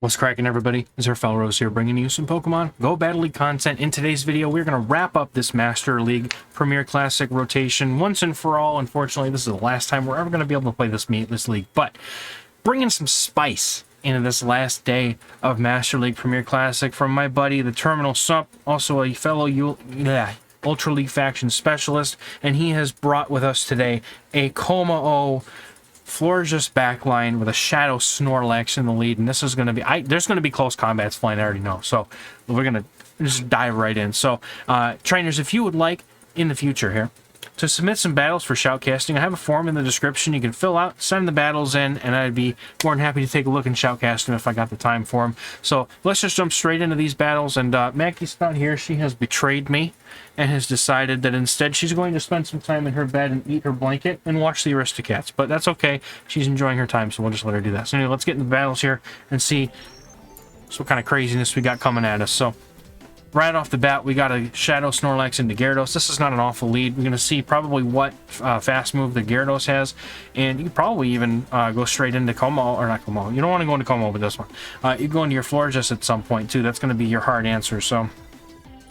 What's cracking, everybody? It's Rose here, bringing you some Pokemon Go Battle League content. In today's video, we're going to wrap up this Master League Premier Classic rotation once and for all. Unfortunately, this is the last time we're ever going to be able to play this league, but bringing some spice into this last day of Master League Premier Classic from my buddy, the Terminal Sump, also a fellow Ultra League faction specialist, and he has brought with us today a Kommo-O Florges backline with a Shadow Snorlax in the lead, and this is going to be there's going to be close combats flying, I already know, so we're going to just dive right in. So trainers, if you would like in the future here to submit some battles for shoutcasting, I have a form in the description you can fill out, send the battles in, and I'd be more than happy to take a look and shoutcast them if I got the time for them. So let's just jump straight into these battles. And Maggie's not here. She has betrayed me and has decided that instead she's going to spend some time in her bed and eat her blanket and watch the Aristocats. But that's okay. She's enjoying her time, so we'll just let her do that. So anyway, let's get into the battles here and see what kind of craziness we got coming at us. So right off the bat, we got a Shadow Snorlax into Gyarados. This is not an awful lead. We're going to see probably what fast move the Gyarados has, and you could probably even go straight into Kommo, or not Kommo. You don't want to go into Kommo with this one. You go into your Florges at some point, too. That's going to be your hard answer, so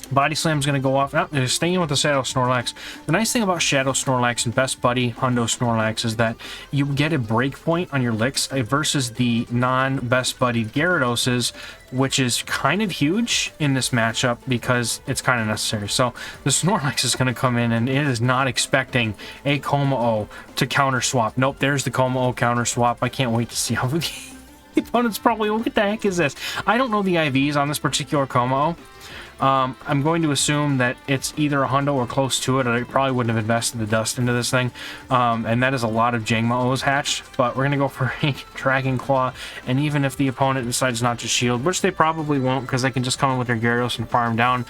Body Slam's going to go off. Now, staying with the Shadow Snorlax. The nice thing about Shadow Snorlax and Best Buddy Hundo Snorlax is that you get a break point on your licks versus the non-Best Buddy Gyaradoses, which is kind of huge in this matchup because it's kind of necessary. So the Snorlax is going to come in, and it is not expecting a Kommo-O to counter swap. Nope, there's the Kommo-O counter swap. I can't wait to see how the opponent's probably, what the heck is this? I don't know the IVs on this particular Kommo-O. I'm going to assume that it's either a Hundo or close to it. I probably wouldn't have invested the dust into this thing. And that is a lot of Jangmo-O's hatched. But we're going to go for a Dragon Claw. And even if the opponent decides not to shield, which they probably won't because they can just come in with their Gyarados and farm down,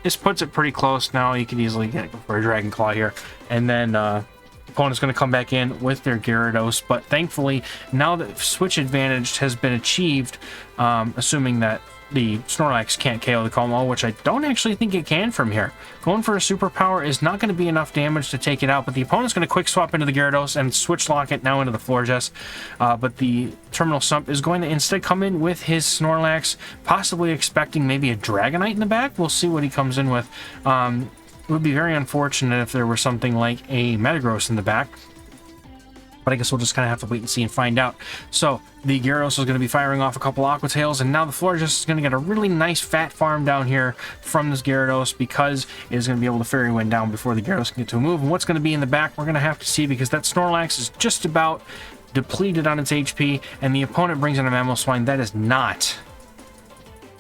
this puts it pretty close. Now you could easily go for a Dragon Claw here. And then opponent's going to come back in with their Gyarados. But thankfully, now that switch advantage has been achieved, assuming that the Snorlax can't KO the Kommo-O, which I don't actually think it can from here. Going for a superpower is not going to be enough damage to take it out, but the opponent's going to quick swap into the Gyarados and switch lock it now into the Florges. But the Terminal Sump is going to instead come in with his Snorlax, possibly expecting maybe a Dragonite in the back. We'll see what he comes in with. It would be very unfortunate if there were something like a Metagross in the back, but I guess we'll just kind of have to wait and see and find out. So the Gyarados is going to be firing off a couple Aqua Tails, and now the Florges is going to get a really nice fat farm down here from this Gyarados because it is going to be able to Fairy Wind down before the Gyarados can get to a move. And what's going to be in the back, we're going to have to see, because that Snorlax is just about depleted on its HP, and the opponent brings in a Mamoswine. That is not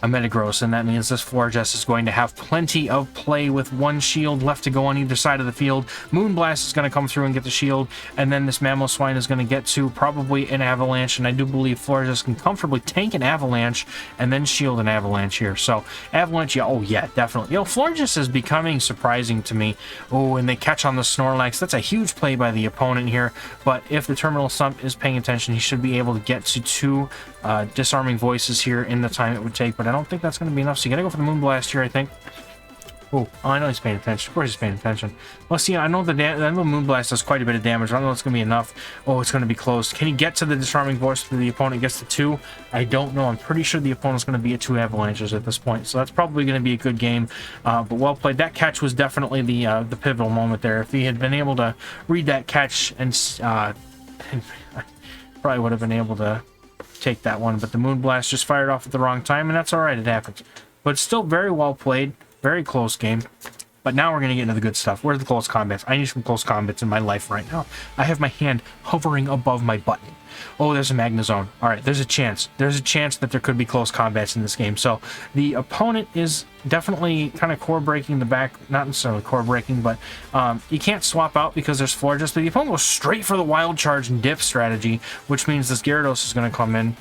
a Metagross, and that means this Florges is going to have plenty of play with one shield left to go on either side of the field. Moonblast is going to come through and get the shield, and then this Mamoswine is going to get to probably an Avalanche, and I do believe Florges can comfortably tank an Avalanche and then shield an Avalanche here. So Avalanche, yeah, oh yeah, definitely. You know, Florges is becoming surprising to me. Oh, and they catch on the Snorlax. That's a huge play by the opponent here, but if the Terminal Sump is paying attention, he should be able to get to two disarming voices here in the time it would take, but I don't think that's going to be enough, so you got to go for the Moonblast here, I think. Oh, I know he's paying attention. Of course he's paying attention. Well, see, I know the Moonblast does quite a bit of damage. I don't know if it's going to be enough. Oh, it's going to be close. Can he get to the disarming voice before the opponent gets to two? I don't know. I'm pretty sure the opponent's going to be at two Avalanches at this point, so that's probably going to be a good game, but well played. That catch was definitely the pivotal moment there. If he had been able to read that catch, and probably would have been able to take that one, but the Moonblast just fired off at the wrong time, and that's all right, it happens. But it's still very well played, very close game. But now we're going to get into the good stuff. Where's the close combats? I need some close combats in my life right now. I have my hand hovering above my button. Oh, there's a Magnezone. All right, there's a chance. There's a chance that there could be close combats in this game. So the opponent is definitely kind of core breaking the back. Not necessarily core breaking, but you can't swap out because there's Florges. But the opponent goes straight for the Wild Charge and Dip strategy, which means this Gyarados is going to come in.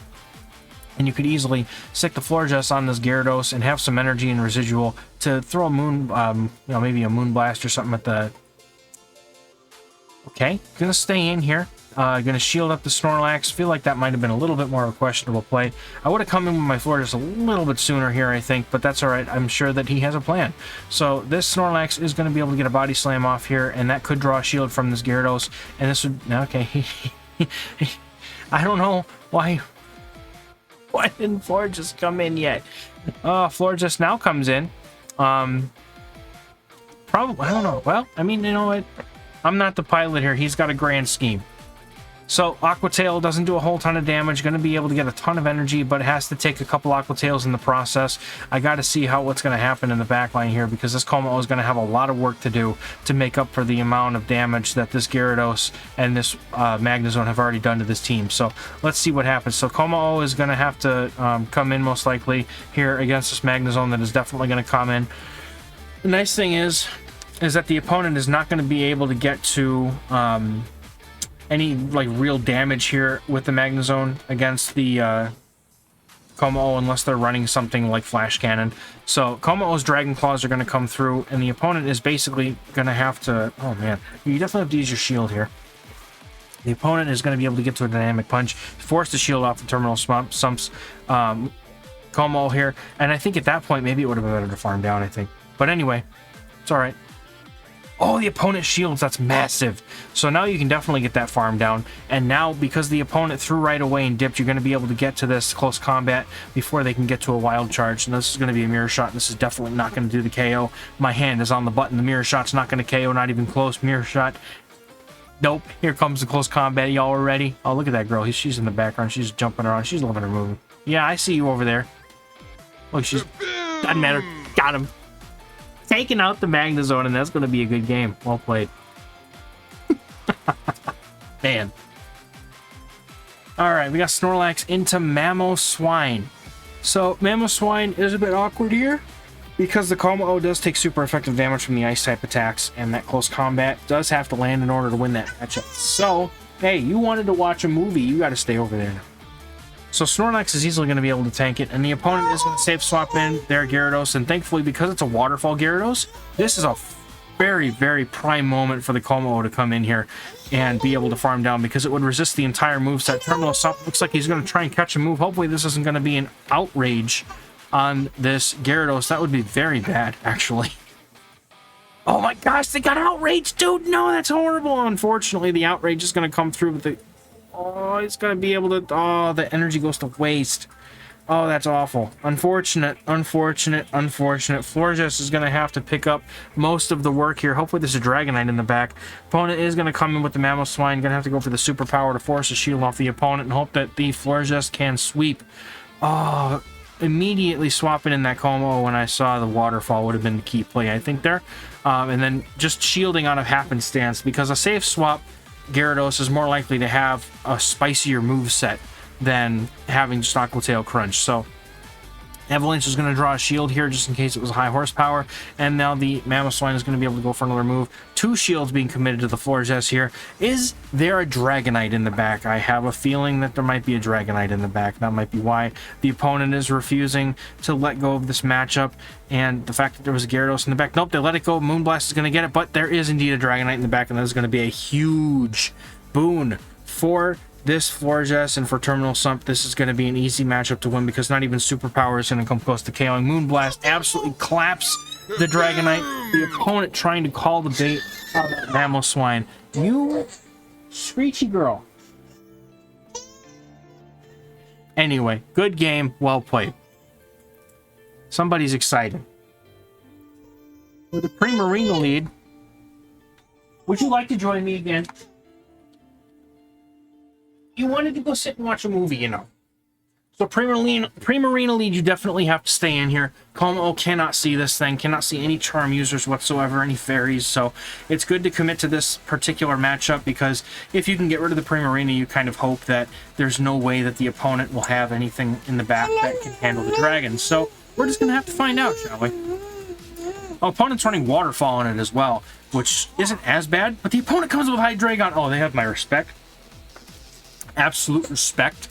And you could easily stick the Florges on this Gyarados and have some energy and residual to throw a Moon, maybe a Moonblast or something at the... Okay, gonna stay in here. Gonna shield up the Snorlax. Feel like that might have been a little bit more of a questionable play. I would have come in with my Florges a little bit sooner here, I think, but that's all right. I'm sure that he has a plan. So this Snorlax is going to be able to get a Body Slam off here, and that could draw a shield from this Gyarados. And this would... Okay, I don't know why... Why didn't Florges come in yet? Florges now comes in. Probably, I don't know. Well, I mean, you know what? I'm not the pilot here. He's got a grand scheme. So Aqua Tail doesn't do a whole ton of damage, going to be able to get a ton of energy, but it has to take a couple Aqua Tails in the process. I got to see what's going to happen in the backline here, because this Kommo-O is going to have a lot of work to do to make up for the amount of damage that this Gyarados and this Magnezone have already done to this team. So let's see what happens. So Kommo-O is going to have to come in most likely here against this Magnezone that is definitely going to come in. The nice thing is that the opponent is not going to be able to get to any like real damage here with the Magnezone against the Kommo-O unless they're running something like Flash Cannon. So Kommo-O's Dragon Claws are going to come through, and the opponent is basically going to have to... Oh man, you definitely have to use your shield here. The opponent is going to be able to get to a Dynamic Punch, force the shield off the Terminal Sumps Kommo-O here, and I think at that point maybe it would have been better to farm down, I think. But anyway, it's alright. Oh, the opponent shields, that's massive. So now you can definitely get that farm down. And now, because the opponent threw right away and dipped, you're going to be able to get to this close combat before they can get to a wild charge. And this is going to be a mirror shot. This is definitely not going to do the KO. My hand is on the button. The mirror shot's not going to KO, not even close. Mirror shot. Nope. Here comes the close combat. Y'all are ready? Oh, look at that girl. She's in the background. She's jumping around. She's loving her movie. Yeah, I see you over there. Look, she's... Doesn't matter. Got him. Taking out the Magnezone, and that's going to be a good game. Well played. Man. Alright, we got Snorlax into Mamoswine. So, Mamoswine is a bit awkward here, because the Kommo-O does take super effective damage from the Ice-type attacks, and that close combat does have to land in order to win that matchup. So, hey, you wanted to watch a movie, you got to stay over there now. So Snorlax is easily going to be able to tank it, and the opponent is going to safe swap in their Gyarados, and thankfully, because it's a Waterfall Gyarados, this is a very, very prime moment for the Kommo-O to come in here and be able to farm down, because it would resist the entire moveset. Terminal Sump looks like he's going to try and catch a move. Hopefully this isn't going to be an outrage on this Gyarados. That would be very bad, actually. Oh my gosh, they got outraged, dude! No, that's horrible! Unfortunately, the outrage is going to come through with the... Oh, he's gonna be able to... Oh, the energy goes to waste. Oh, that's awful. Unfortunate, unfortunate, unfortunate. Florges is gonna have to pick up most of the work here. Hopefully there's a Dragonite in the back. Opponent is gonna come in with the Mamoswine. Gonna have to go for the superpower to force a shield off the opponent and hope that the Florges can sweep. Oh, immediately swapping in that Kommo-O when I saw the Waterfall would have been the key play, I think, there. And then just shielding out of happenstance, because a safe swap Gyarados is more likely to have a spicier moveset than having just Aqua Tail Crunch. So Avalanche is going to draw a shield here just in case it was high horsepower, and now the Mamoswine is going to be able to go for another move. 2 shields being committed to the Florges here. Is there a Dragonite in the back? I have a feeling that there might be a Dragonite in the back. That might be why the opponent is refusing to let go of this matchup, and the fact that there was a Gyarados in the back. Nope, they let it go. Moonblast is going to get it, but there is indeed a Dragonite in the back, and that is going to be a huge boon for this Florges, and for Terminal Sump, this is going to be an easy matchup to win, because not even Superpower is going to come close to KOing. Moonblast absolutely claps the Dragonite. The opponent trying to call the bait of Mamoswine. You screechy girl. Anyway, good game, well played. Somebody's excited. With the Primarina lead, would you like to join me again? You wanted to go sit and watch a movie, you know. So Primarina lead, you definitely have to stay in here. Kommo-O cannot see this thing, cannot see any charm users whatsoever, any fairies, so it's good to commit to this particular matchup, because if you can get rid of the Primarina, you kind of hope that there's no way that the opponent will have anything in the back that can handle the dragon. So we're just going to have to find out, shall we? Oh, opponent's running Waterfall on it as well, which isn't as bad, but the opponent comes with Hydreigon. Oh, they have my respect. Absolute respect,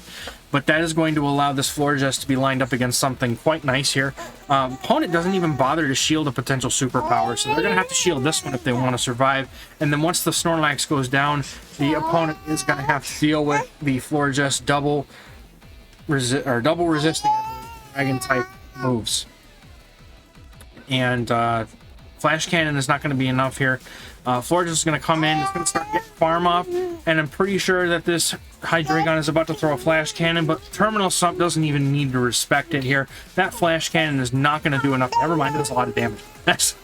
but that is going to allow this Florges to be lined up against something quite nice here. Opponent doesn't even bother to shield a potential superpower, so they're going to have to shield this one if they want to survive. And then once the Snorlax goes down, the opponent is going to have to deal with the Florges double resisting dragon type moves. And Flash Cannon is not going to be enough here. Florges is going to come in. It's going to start getting farm off. And I'm pretty sure that this Hydreigon is about to throw a Flash Cannon. But Terminal Sump doesn't even need to respect it here. That Flash Cannon is not going to do enough. Never mind, it does a lot of damage. That's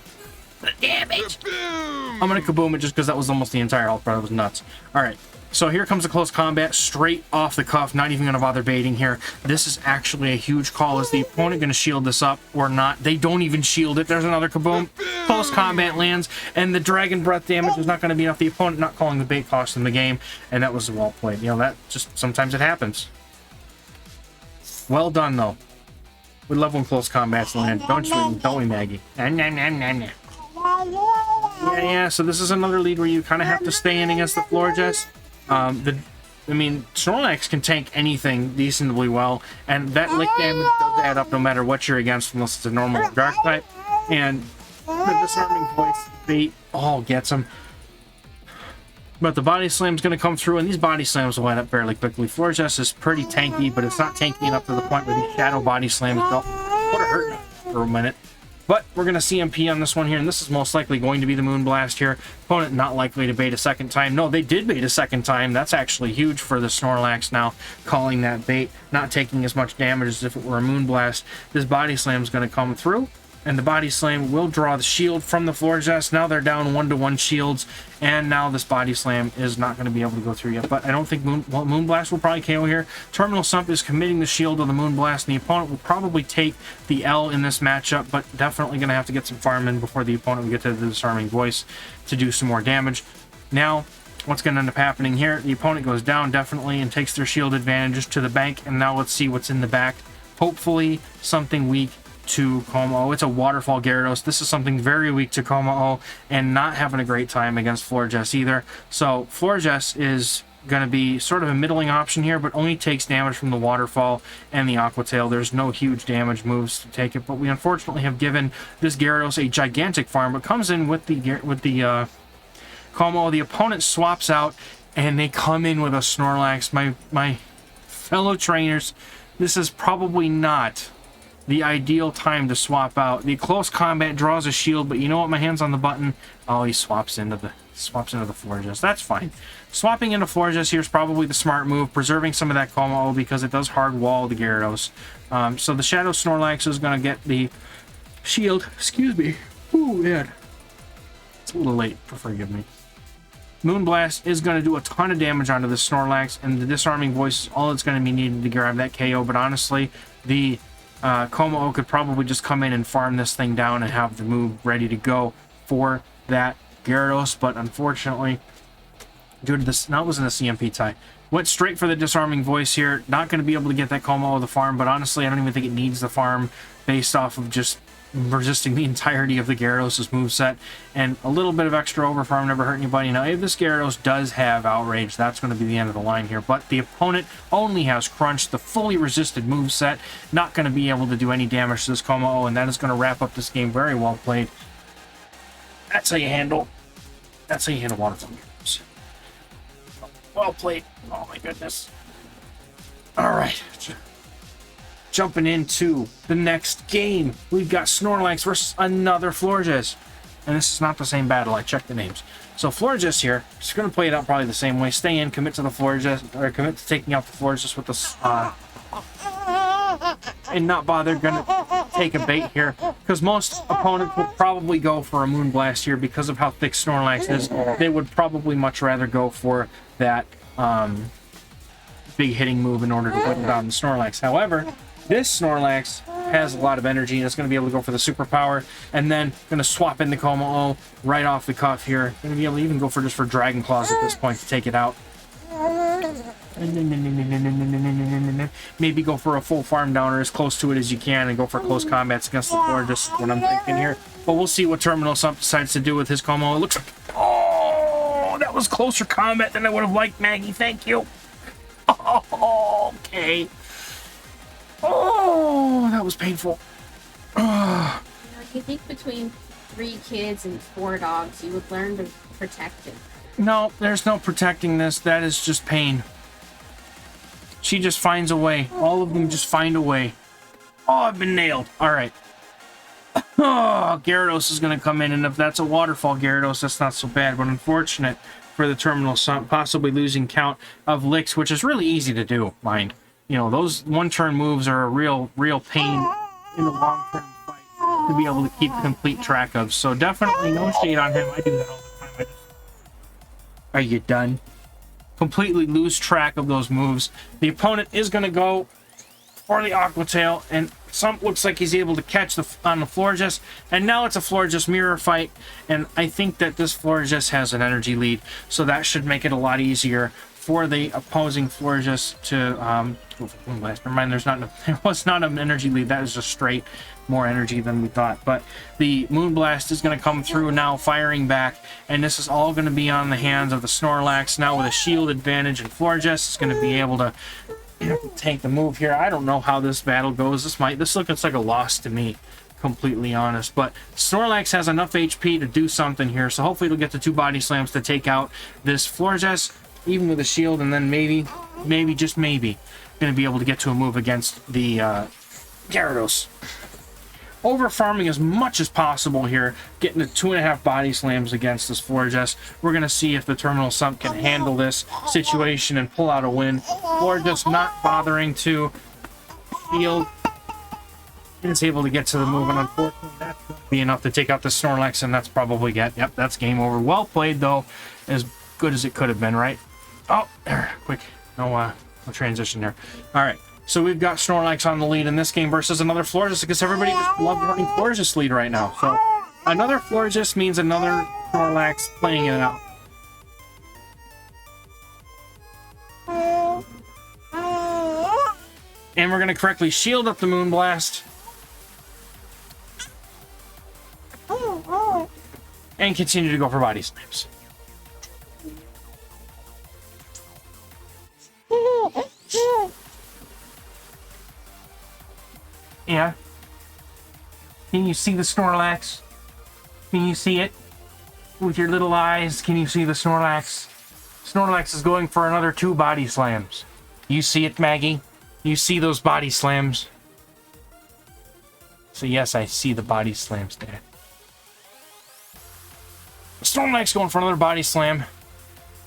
the damage. I'm going to kaboom it just because that was almost the entire health bar. That was nuts. All right. So here comes a close combat, straight off the cuff, not even going to bother baiting here. This is actually a huge call. Is the opponent going to shield this up or not? They don't even shield it. There's another kaboom. Close combat lands, and the Dragon Breath damage is not going to be enough. The opponent not calling the bait cost in the game, and that was well played. You know, that just, sometimes it happens. Well done, though. We love when close combats land. Don't we, Maggie? Yeah, so this is another lead where you kind of have to stay in against the Florges. I mean, Snorlax can tank anything decently well, and that lick damage does add up no matter what you're against, unless it's a normal dark type. And the disarming voice bait all gets him. But the body slam's going to come through, and these body slams will light up fairly quickly. Florges is pretty tanky, but it's not tanky enough to the point where these shadow body slams don't would have hurt for a minute. But we're going to CMP on this one here, and this is most likely going to be the Moonblast here. Opponent not likely to bait a second time. No, they did bait a second time. That's actually huge for the Snorlax now, calling that bait, not taking as much damage as if it were a Moonblast. This Body Slam is going to come through, and the Body Slam will draw the shield from the Florges. Now they're down 1-to-1 shields, and now this Body Slam is not going to be able to go through yet. But I don't think Moonblast will probably KO here. Terminal Sump is committing the shield of the Moonblast, and the opponent will probably take the L in this matchup, but definitely going to have to get some farm in before the opponent will get to the Disarming Voice to do some more damage. Now, what's going to end up happening here? The opponent goes down definitely and takes their shield advantages to the bank, and now let's see what's in the back. Hopefully something weak to Kommo-O. It's a Waterfall Gyarados. This is something very weak to Kommo-O, and not having a great time against Florges either. So Florges is going to be sort of a middling option here, but only takes damage from the Waterfall and the Aqua Tail. There's no huge damage moves to take it, but we unfortunately have given this Gyarados a gigantic farm, but comes in with the Kommo-O. The opponent swaps out, and they come in with a Snorlax. My fellow trainers, this is probably not the ideal time to swap out. The close combat draws a shield, but you know what? My hand's on the button. Oh, he swaps into the Florges. That's fine. Swapping into Florges here is probably the smart move, preserving some of that Kommo-O because it does hard wall the Gyarados. So the Shadow Snorlax is going to get the shield. Excuse me. Ooh, man. It's a little late, forgive me. Moonblast is going to do a ton of damage onto the Snorlax, and the Disarming Voice is all it's going to be needed to grab that KO, but honestly, the Kommo-O could probably just come in and farm this thing down and have the move ready to go for that Gyarados, but unfortunately, due to this, that wasn't a CMP tie. Went straight for the Disarming Voice here. Not going to be able to get that Kommo-O the farm, but honestly, I don't even think it needs the farm based off of just resisting the entirety of the Gyarados' moveset, and a little bit of extra overfarm never hurt anybody. Now, if this Gyarados does have Outrage, that's going to be the end of the line here, but the opponent only has Crunch, the fully resisted moveset, not going to be able to do any damage to this Kommo-O, and that is going to wrap up this game. Very well played. That's how you handle Waterfall Gyarados. Well played. Oh my goodness. Alright. Jumping into the next game, we've got Snorlax versus another Florges. And this is not the same battle, I checked the names. So Florges here, just going to play it out probably the same way. Stay in, commit to the Florges, or commit to taking out the Florges with the and not bother going to take a bait here, because most opponents will probably go for a Moonblast here because of how thick Snorlax is. They would probably much rather go for that big hitting move in order to put down the Snorlax. However, this Snorlax has a lot of energy, and it's going to be able to go for the superpower, and then going to swap in the Kommo-O right off the cuff here. Going to be able to even go for just for Dragon Claws at this point to take it out. Maybe go for a full farm downer as close to it as you can, and go for close combats against the floor, just what I'm thinking here. But we'll see what Terminal Sump decides to do with his Kommo-O. It looks like, oh, that was closer combat than I would have liked, Maggie. Thank you. Oh, okay. Oh, that was painful. You know, you think between 3 kids and 4 dogs, you would learn to protect it. No, there's no protecting this. That is just pain. She just finds a way. All of them just find a way. Oh, I've been nailed. All right. Oh, Gyarados is going to come in, and if that's a waterfall Gyarados, that's not so bad, but unfortunate for the terminal sump, possibly losing count of licks, which is really easy to do, mind. You know, those one-turn moves are a real pain in the long-term fight to be able to keep complete track of. So definitely no shade on him. I do that all the time. Are you done? Completely lose track of those moves. The opponent is going to go for the Aqua Tail, and Sump looks like he's able to catch on the Florges, and now it's a Florges mirror fight, and I think that this Florges has an energy lead, so that should make it a lot easier for the opposing Florges to never mind, there was not an energy lead. That is just straight more energy than we thought. But the Moonblast is going to come through now, firing back, and this is all going to be on the hands of the Snorlax now with a shield advantage, and Florges is going to be able to take the move here. I don't know how this battle goes. This looks like a loss to me, completely honest, but Snorlax has enough HP to do something here, so hopefully it'll get the 2 body slams to take out this Florges, even with a shield, and then maybe just maybe going to be able to get to a move against the Gyarados. Over farming as much as possible here, getting the 2.5 body slams against this Florges. We're going to see if the Terminal Sump can handle this situation and pull out a win. Florges not bothering to shield. Is able to get to the move, and unfortunately that's going to be enough to take out the Snorlax, and that's probably yep, that's game over. Well played, though. As good as it could have been, right? Oh, there. Quick. No transition there. All right. So we've got Snorlax on the lead in this game versus another Florges, because everybody just loves running Florges lead right now. So another Florges means another Snorlax playing it out. And we're going to correctly shield up the Moonblast. And continue to go for body slams. Yeah. Can you see the Snorlax? Can you see it? With your little eyes, can you see the Snorlax? Snorlax is going for another 2 body slams. You see it, Maggie? You see those body slams? So yes, I see the body slams, Dad. Snorlax going for another body slam.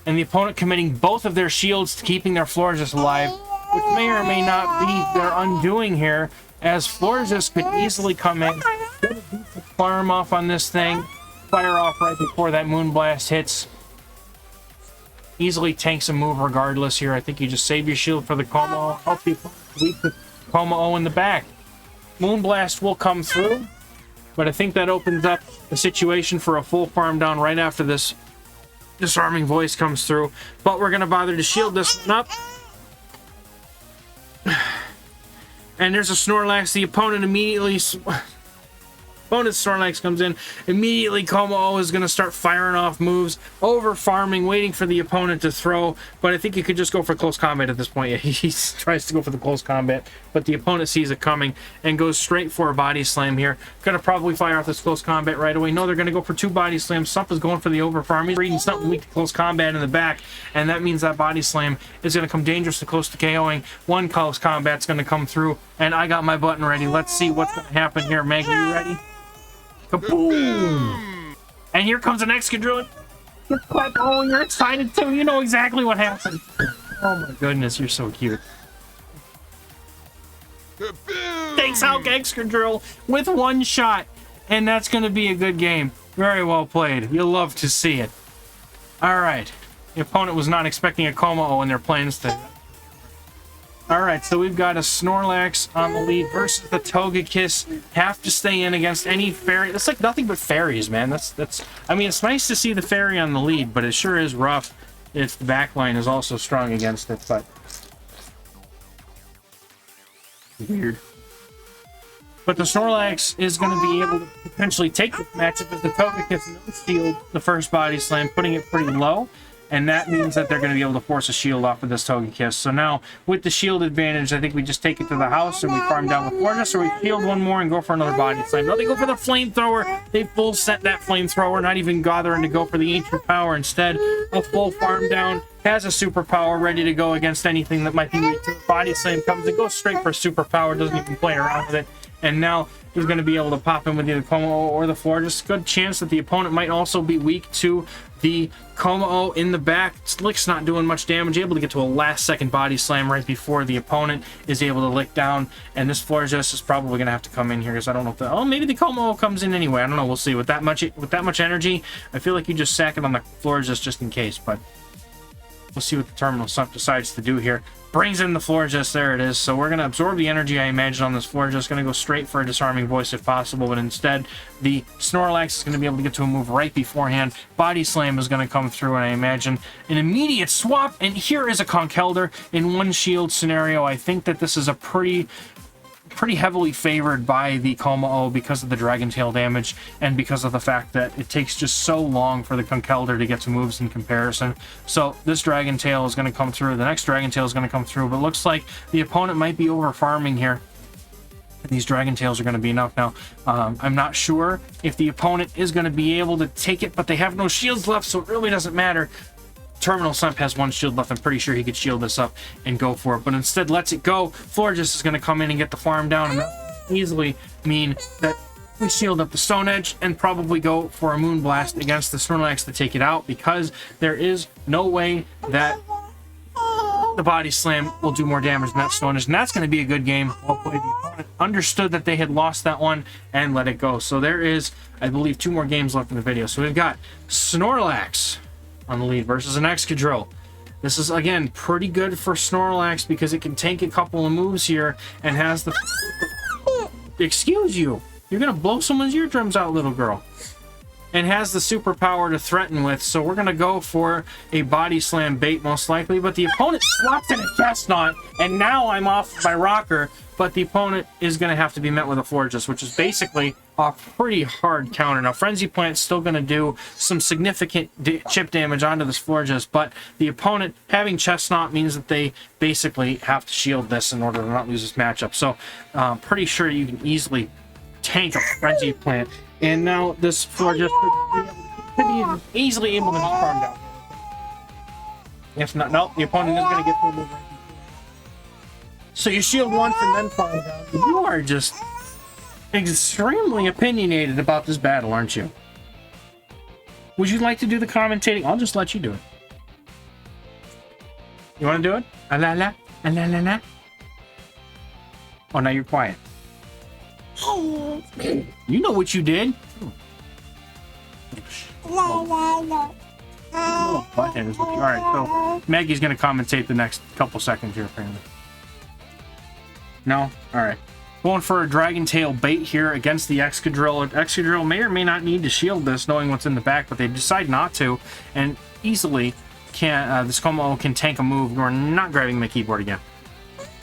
And the opponent committing both of their shields to keeping their Florges alive, which may or may not be their undoing here, as Florges could easily come in, get a decent farm off on this thing, fire off right before that Moonblast hits. Easily tanks a move regardless here. I think you just save your shield for the Kommo-O, help you weak the Kommo-O in the back. Moonblast will come through, but I think that opens up the situation for a full farm down right after this disarming voice comes through. But we're going to bother to shield this one up. And there's a Snorlax. The opponent immediately... Opponent Snorlax comes in. Immediately, Kommo-O is going to start firing off moves. Over farming, waiting for the opponent to throw. But I think you could just go for close combat at this point. Yeah, he tries to go for the close combat. But the opponent sees it coming and goes straight for a body slam here. Going to probably fire off this close combat right away. No, they're going to go for 2 body slams. Sump is going for the over farm. He's reading something weak to close combat in the back. And that means that body slam is going to come dangerous to close to KOing. 1 close combat's going to come through. And I got my button ready. Let's see what's going to happen here. Maggie, you ready? Kaboom! And here comes an Excadrill. Oh, you're excited too. You know exactly what happened. Oh my goodness, you're so cute. Takes out Excadrill with 1 shot. And that's going to be a good game. Very well played. You'll love to see it. Alright. The opponent was not expecting a Kommo-O in their plans to... Alright, so we've got a Snorlax on the lead versus the Togekiss. Have to stay in against any fairy. That's like nothing but fairies, man. That's. I mean, it's nice to see the fairy on the lead, but it sure is rough if the backline is also strong against it, but... Weird. But the Snorlax is going to be able to potentially take the matchup as the Togekiss no shield the first body slam, putting it pretty low. And that means that they're going to be able to force a shield off of this Togekiss. So now, with the shield advantage, I think we just take it to the house and we farm down with Florges, or we shield 1 more and go for another body slam. No, they go for the flamethrower. They full set that flamethrower, not even bothering to go for the ancient power. Instead, a full farm down, has a superpower ready to go against anything that might be weak to it. Body slam comes and goes straight for superpower, doesn't even play around with it. and now he's going to be able to pop in with either Kommo-O or the Florges. Good chance that the opponent might also be weak to the Kommo-O in the back. Slick's not doing much damage, able to get to a last-second body slam right before the opponent is able to lick down, and this Florges is probably going to have to come in here because I don't know if the... Oh, maybe the Kommo-O comes in anyway. I don't know. We'll see. With that much energy, I feel like you just sack it on the Florges just in case, but we'll see what the Terminal Sump decides to do here. Brings in the Florges, there it is. So we're going to absorb the energy, I imagine, on this Florges. Going to go straight for a Disarming Voice if possible, but instead the Snorlax is going to be able to get to a move right beforehand. Body Slam is going to come through, and I imagine an immediate swap, and here is a Conkeldurr in one shield scenario. I think that this is a pretty heavily favored by the Kommo-O because of the Dragon Tail damage and because of the fact that it takes just so long for the Conkeldurr to get to moves in comparison. So this Dragon Tail is going to come through. The next Dragon Tail is going to come through, but it looks like the opponent might be over farming here. These Dragon Tails are going to be enough now. I'm not sure if the opponent is going to be able to take it, but they have no shields left, so it really doesn't matter. Terminal Sump has one shield left. I'm pretty sure he could shield this up and go for it, but instead lets it go. Florges is going to come in and get the farm down, and that easily mean that we shield up the Stone Edge and probably go for a Moonblast against the Snorlax to take it out, because there is no way that the Body Slam will do more damage than that Stone Edge, and that's going to be a good game. Well played. The opponent understood that they had lost that one and let it go. So there is, I believe, 2 more games left in the video. So we've got Snorlax on the lead versus an Excadrill. This is, again, pretty good for Snorlax because it can tank a couple of moves here and has the... Excuse you! You're gonna blow someone's eardrums out, little girl. And has the superpower to threaten with, so we're gonna go for a Body Slam bait most likely, but the opponent swaps in a Chestnut, and now I'm off my rocker, but the opponent is gonna have to be met with a Florges, which is basically a pretty hard counter. Now, Frenzy Plant's still gonna do some significant chip damage onto this Florges, but the opponent having Chestnut means that they basically have to shield this in order to not lose this matchup. So, pretty sure you can easily tank a Frenzy Plant. And now this Florges could be easily able to just farm down. If not, no, the opponent is going to get through the move. So you shield once and then farm down. You are just extremely opinionated about this battle, aren't you? Would you like to do the commentating? I'll just let you do it. You want to do it? Ah la la, ah la la la. Oh, now you're quiet. You know what you did. Alright, so Maggie's gonna commentate the next couple seconds here, apparently. No? Alright. Going for a Dragon Tail bait here against the Excadrill. Excadrill may or may not need to shield this, knowing what's in the back, but they decide not to, and easily can this Kommo-O can tank a move. We're not grabbing my keyboard again.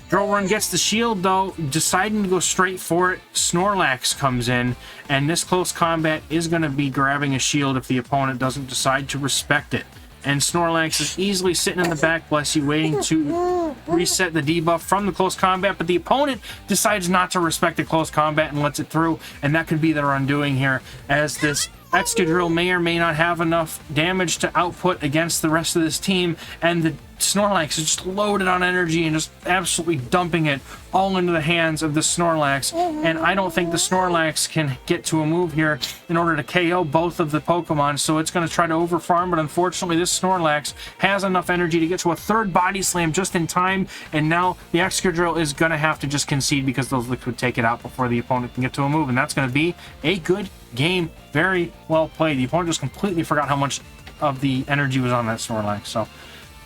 Drill Run gets the shield, though, deciding to go straight for it. Snorlax comes in, and this close combat is going to be grabbing a shield if the opponent doesn't decide to respect it. And Snorlax is easily sitting in the back, bless you, waiting to reset the debuff from the close combat, but the opponent decides not to respect the close combat and lets it through, and that could be their undoing here, as this Excadrill may or may not have enough damage to output against the rest of this team, and the Snorlax is just loaded on energy and just absolutely dumping it all into the hands of the Snorlax. And I don't think the Snorlax can get to a move here in order to KO both of the Pokemon, so it's going to try to overfarm, but unfortunately this Snorlax has enough energy to get to a third Body Slam just in time, and now the Excadrill is going to have to just concede because those licks would take it out before the opponent can get to a move, and that's going to be a good game. Very well played. The opponent just completely forgot how much of the energy was on that Snorlax. So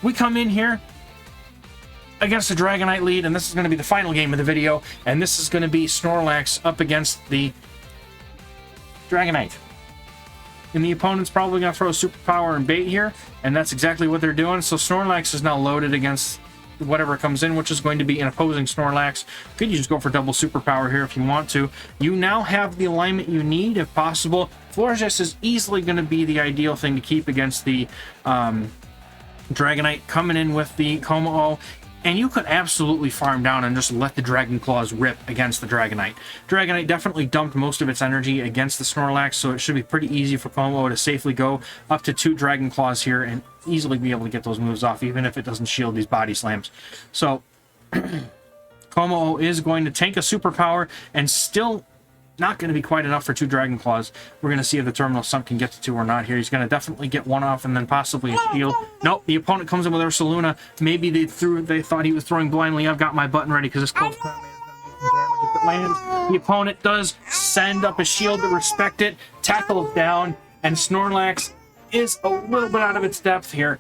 we come in here against the Dragonite lead, and this is going to be the final game of the video, and this is going to be Snorlax up against the Dragonite. And the opponent's probably going to throw a superpower and bait here, and that's exactly what they're doing. So Snorlax is now loaded against whatever comes in, which is going to be an opposing Snorlax. Could you just go for double superpower here if you want to? You now have the alignment you need, if possible. Florges is easily going to be the ideal thing to keep against the Dragonite, coming in with the Kommo-O, and you could absolutely farm down and just let the Dragon Claws rip against the Dragonite. Dragonite definitely dumped most of its energy against the Snorlax, so it should be pretty easy for Kommo-O to safely go up to 2 Dragon Claws here and easily be able to get those moves off, even if it doesn't shield these Body Slams. So Kommo-O is going to tank a superpower and still not going to be quite enough for 2 Dragon Claws. We're going to see if the Terminal Sump can get to 2 or not here. He's going to definitely get 1 off and then possibly a shield. Nope, the opponent comes in with Ursaluna. Maybe they thought he was throwing blindly. I've got my button ready because this close combat is going to do some damage if it lands. The opponent does send up a shield to respect it. Tackles down, and Snorlax is a little bit out of its depth here.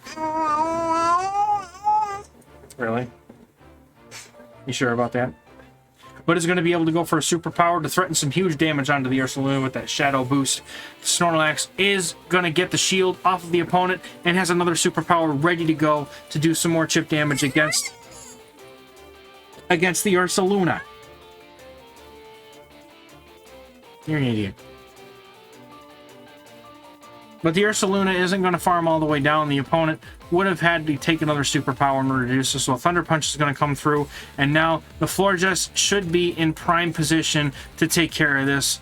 Really? You sure about that? But is going to be able to go for a superpower to threaten some huge damage onto the Ursaluna with that Shadow Boost. Snorlax is going to get the shield off of the opponent and has another superpower ready to go to do some more chip damage against the Ursaluna. You're an idiot. But the Ursaluna isn't going to farm all the way down. The opponent would have had to take another superpower in order to do so. So a Thunder Punch is going to come through. And now the Florges should be in prime position to take care of this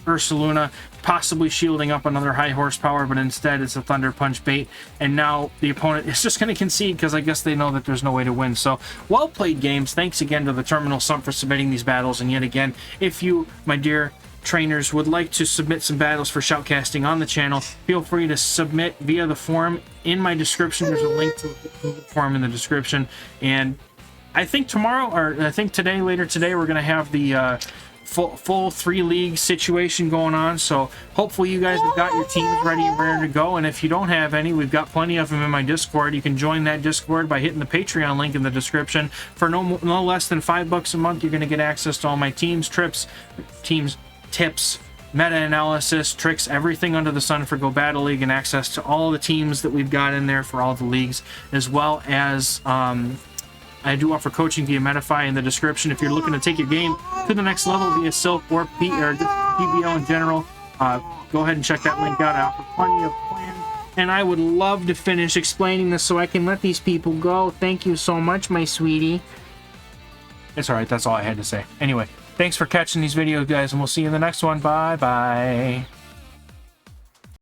Ursaluna, possibly shielding up another high horsepower, but instead it's a Thunder Punch bait. And now the opponent is just going to concede because I guess they know that there's no way to win. So well played, games. Thanks again to the Terminal Sump for submitting these battles. And yet again, if you, my dear trainers, would like to submit some battles for shoutcasting on the channel, feel free to submit via the form in my description. There's a link to the form in the description. And I think tomorrow, or I think today, later today, we're going to have the full 3-league situation going on. So hopefully you guys have got your teams ready and ready to go. And if you don't have any, we've got plenty of them in my Discord. You can join that Discord by hitting the Patreon link in the description. For no less than $5 a month, you're going to get access to all my teams, tips, meta-analysis, tricks, everything under the sun for Go Battle League, and access to all the teams that we've got in there for all the leagues, as well as I do offer coaching via Metafy in the description. If you're looking to take your game to the next level via Silk or just PBO in general, go ahead and check that link out. I offer plenty of plans, and I would love to finish explaining this so I can let these people go. Thank you so much, my sweetie. It's alright, that's all I had to say. Anyway, thanks for catching these videos, guys, and we'll see you in the next one. Bye-bye.